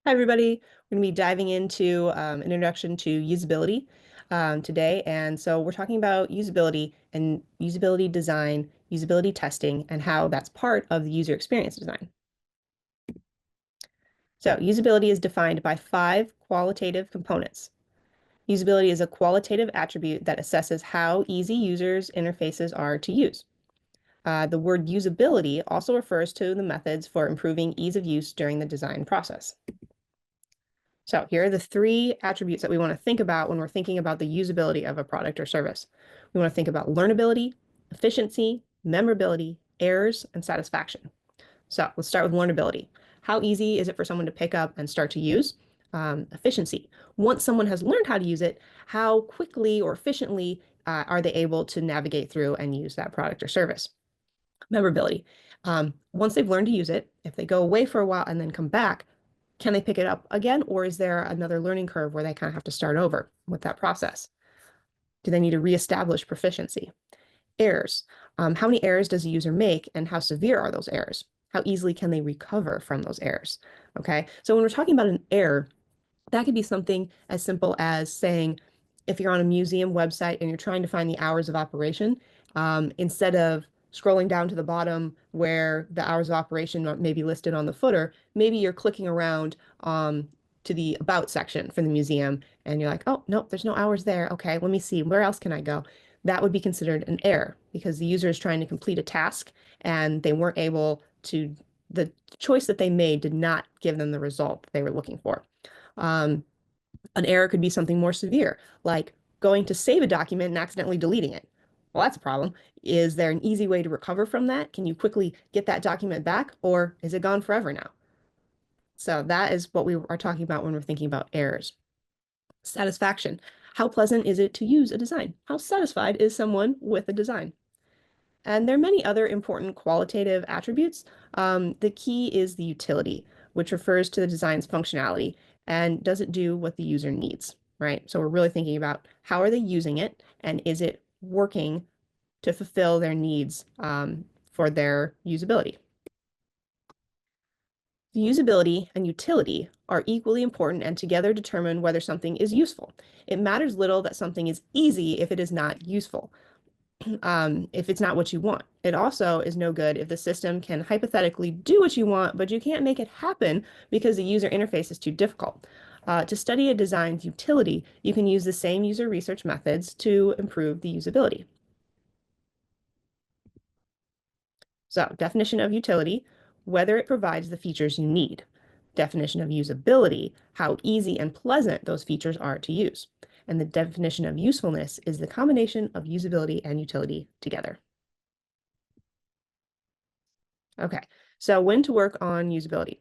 Hi, everybody. We're going to be diving into an introduction to usability today. And so we're talking about usability and usability design, usability testing, and how that's part of the user experience design. So usability is defined by 5 qualitative components. Usability is a qualitative attribute that assesses how easy users' interfaces are to use. The word usability also refers to the methods for improving ease of use during the design process. So here are the 3 attributes that we want to think about when we're thinking about the usability of a product or service. We want to think about learnability, efficiency, memorability, errors, and satisfaction. So let's start with learnability. How easy is it for someone to pick up and start to use? Efficiency. Once someone has learned how to use it, how quickly or efficiently are they able to navigate through and use that product or service? Memorability. Once they've learned to use it, if they go away for a while and then come back, can they pick it up again, or is there another learning curve where they kind of have to start over with that process? Do they need to reestablish proficiency? Errors. How many errors does a user make, and how severe are those errors? How easily can they recover from those errors? Okay, so when we're talking about an error, that could be something as simple as saying, if you're on a museum website and you're trying to find the hours of operation, instead of scrolling down to the bottom where the hours of operation may be listed on the footer, maybe you're clicking around to the about section for the museum and you're like, oh, nope, there's no hours there. Okay, let me see, where else can I go? That would be considered an error because the user is trying to complete a task and they weren't able to, the choice that they made did not give them the result they were looking for. Um, an error could be something more severe, like going to save a document and accidentally deleting it. Well, that's a problem. Is there an easy way to recover from that? Can you quickly get that document back, or is it gone forever now? So that is what we are talking about when we're thinking about errors. Satisfaction. How pleasant is it to use a design? How satisfied is someone with a design? And there are many other important qualitative attributes. The key is the utility, which refers to the design's functionality and does it do what the user needs, right? So we're really thinking about how are they using it and is it working to fulfill their needs for their usability. The usability and utility are equally important and together determine whether something is useful. It matters little that something is easy if it is not useful. If it's not what you want. It also is no good if the system can hypothetically do what you want, but you can't make it happen because the user interface is too difficult. To study a design's utility, you can use the same user research methods to improve the usability. So, definition of utility, whether it provides the features you need. Definition of usability, how easy and pleasant those features are to use. And the definition of usefulness is the combination of usability and utility together. Okay, so when to work on usability?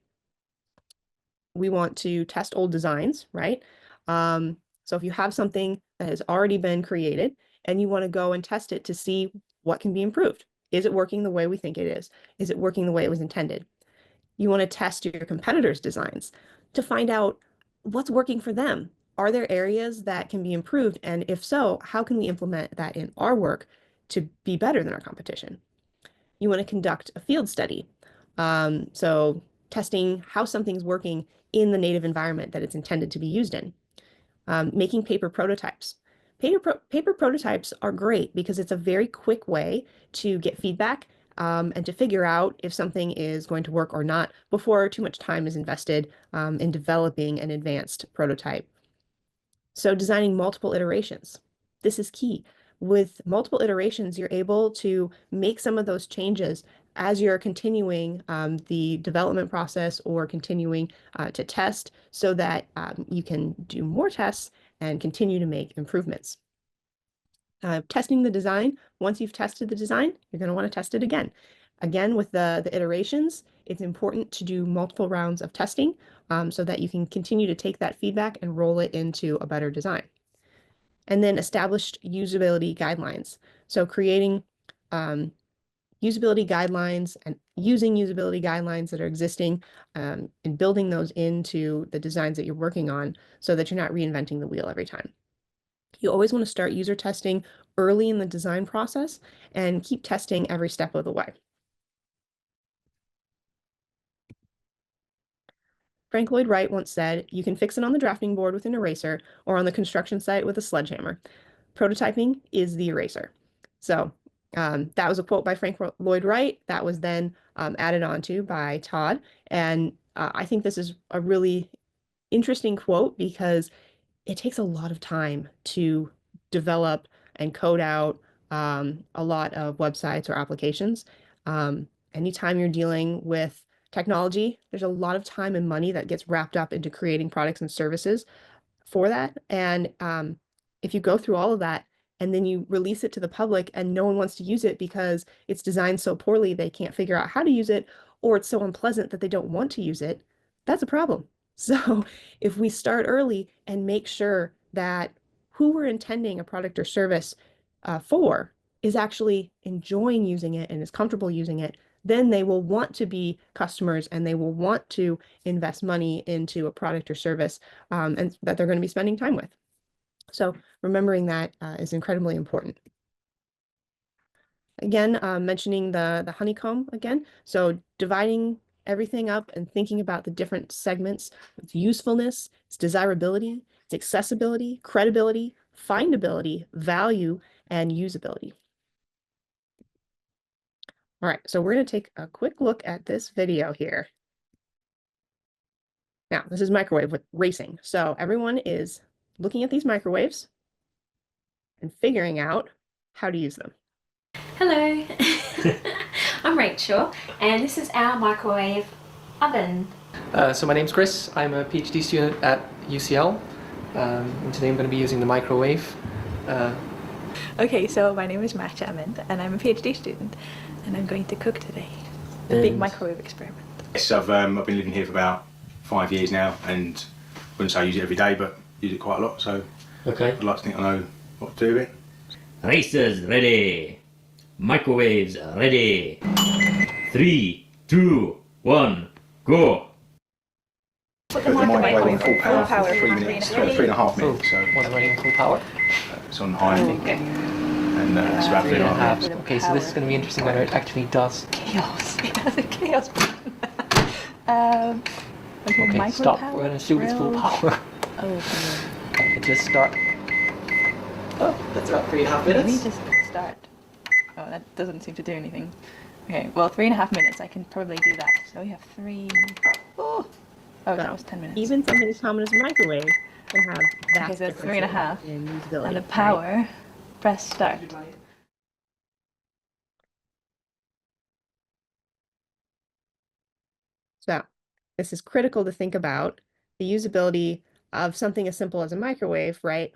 We want to test old designs, right? So if you have something that has already been created and you want to go and test it to see what can be improved. Is it working the way we think it is? Is it working the way it was intended? You want to test your competitors' designs to find out what's working for them. Are there areas that can be improved? And if so, how can we implement that in our work to be better than our competition? You want to conduct a field study. So testing how something's working in the native environment that it's intended to be used in. Making paper prototypes. Paper prototypes are great because it's a very quick way to get feedback and to figure out if something is going to work or not before too much time is invested in developing an advanced prototype. So designing multiple iterations. This is key. With multiple iterations, you're able to make some of those changes as you're continuing the development process or continuing to test so that you can do more tests and continue to make improvements. Testing the design, once you've tested the design, you're going to want to test it again. Again, with the iterations, it's important to do multiple rounds of testing so that you can continue to take that feedback and roll it into a better design. And then established usability guidelines. So creating usability guidelines and using usability guidelines that are existing and building those into the designs that you're working on so that you're not reinventing the wheel every time. You always want to start user testing early in the design process and keep testing every step of the way. Frank Lloyd Wright once said, "You can fix it on the drafting board with an eraser or on the construction site with a sledgehammer. Prototyping is the eraser." So that was a quote by Frank Lloyd Wright that was then added onto by Todd. And I think this is a really interesting quote because it takes a lot of time to develop and code out a lot of websites or applications. Anytime you're dealing with technology, there's a lot of time and money that gets wrapped up into creating products and services for that. And if you go through all of that and then you release it to the public and no one wants to use it because it's designed so poorly they can't figure out how to use it, or it's so unpleasant that they don't want to use it, that's a problem. So if we start early and make sure that who we're intending a product or service for is actually enjoying using it and is comfortable using it, then they will want to be customers and they will want to invest money into a product or service and that they're going to be spending time with. So remembering that is incredibly important. Again, mentioning the honeycomb again. So dividing everything up and thinking about the different segments, its usefulness, its desirability, its accessibility, credibility, findability, value, and usability. All right, so we're going to take a quick look at this video here. Now, this is microwave with racing. So everyone is looking at these microwaves and figuring out how to use them. Hello, I'm Rachel, and this is our microwave oven. So my name's Chris. I'm a PhD student at UCL, and today I'm going to be using the microwave. Okay, so my name is Matt Chapman, and I'm a PhD student, and I'm going to cook today. The big microwave experiment. Yes, I've been living here for about 5 years now, and I wouldn't say I use it every day, but use it quite a lot, so Okay. I'd like to think I know what to do with it. Racers ready. Microwaves ready. 3, 2, 1, go. Put the microwave on full power for 3 minutes, 3.5 minutes, so Wasn't running on full power. it's on high, and it's about 3.5 minutes. Okay, so this is going to be interesting whether it actually does. chaos. It has a chaos button. Okay, micro stop. power, We're going to shoot its full grill. power. Oh, It just start. Oh, that's about 3.5 let me minutes. just start. Oh, that doesn't seem to do anything. Okay, well, 3.5 minutes. I can probably do that. So we have 3. Oh, that was 10 minutes. Even something as common as a microwave can have that. Okay, so 3.5. in usability. And the power. Press start. So this is critical to think about the usability of something as simple as a microwave, right?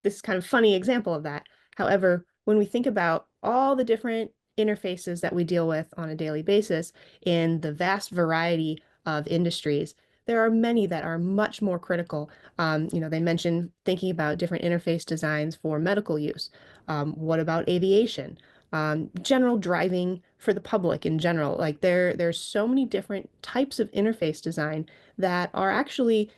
This is kind of a funny example of that. However, when we think about all the different interfaces that we deal with on a daily basis in the vast variety of industries, there are many that are much more critical. They mentioned thinking about different interface designs for medical use. What about aviation? General driving for the public in general. Like there's so many different types of interface design that are actually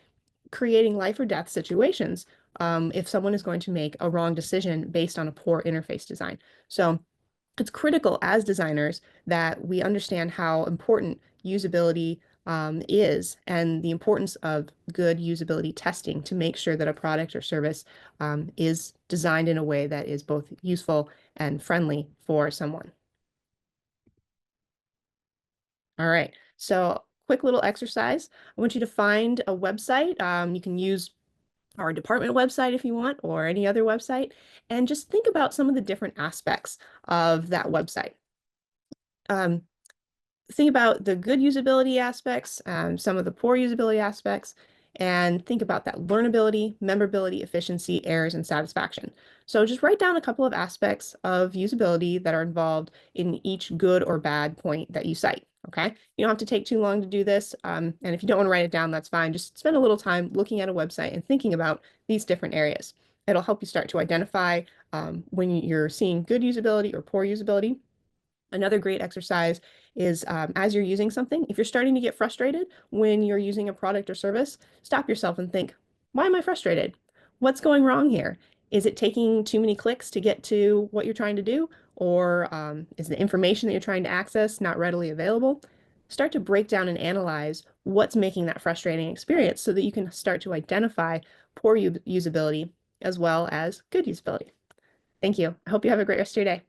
creating life or death situations if someone is going to make a wrong decision based on a poor interface design. So it's critical as designers that we understand how important usability is and the importance of good usability testing to make sure that a product or service is designed in a way that is both useful and friendly for someone. All right, so quick little exercise. I want you to find a website. You can use our department website if you want, or any other website, and just think about some of the different aspects of that website. Think about the good usability aspects, some of the poor usability aspects, and think about that learnability, memorability, efficiency, errors, and satisfaction. So just write down a couple of aspects of usability that are involved in each good or bad point that you cite. Okay, you don't have to take too long to do this. And if you don't want to write it down, that's fine. Just spend a little time looking at a website and thinking about these different areas. It'll help you start to identify when you're seeing good usability or poor usability. Another great exercise is as you're using something, if you're starting to get frustrated when you're using a product or service, stop yourself and think, why am I frustrated? What's going wrong here? Is it taking too many clicks to get to what you're trying to do? Or is the information that you're trying to access not readily available? start to break down and analyze what's making that frustrating experience so that you can start to identify poor usability as well as good usability. Thank you. I hope you have a great rest of your day.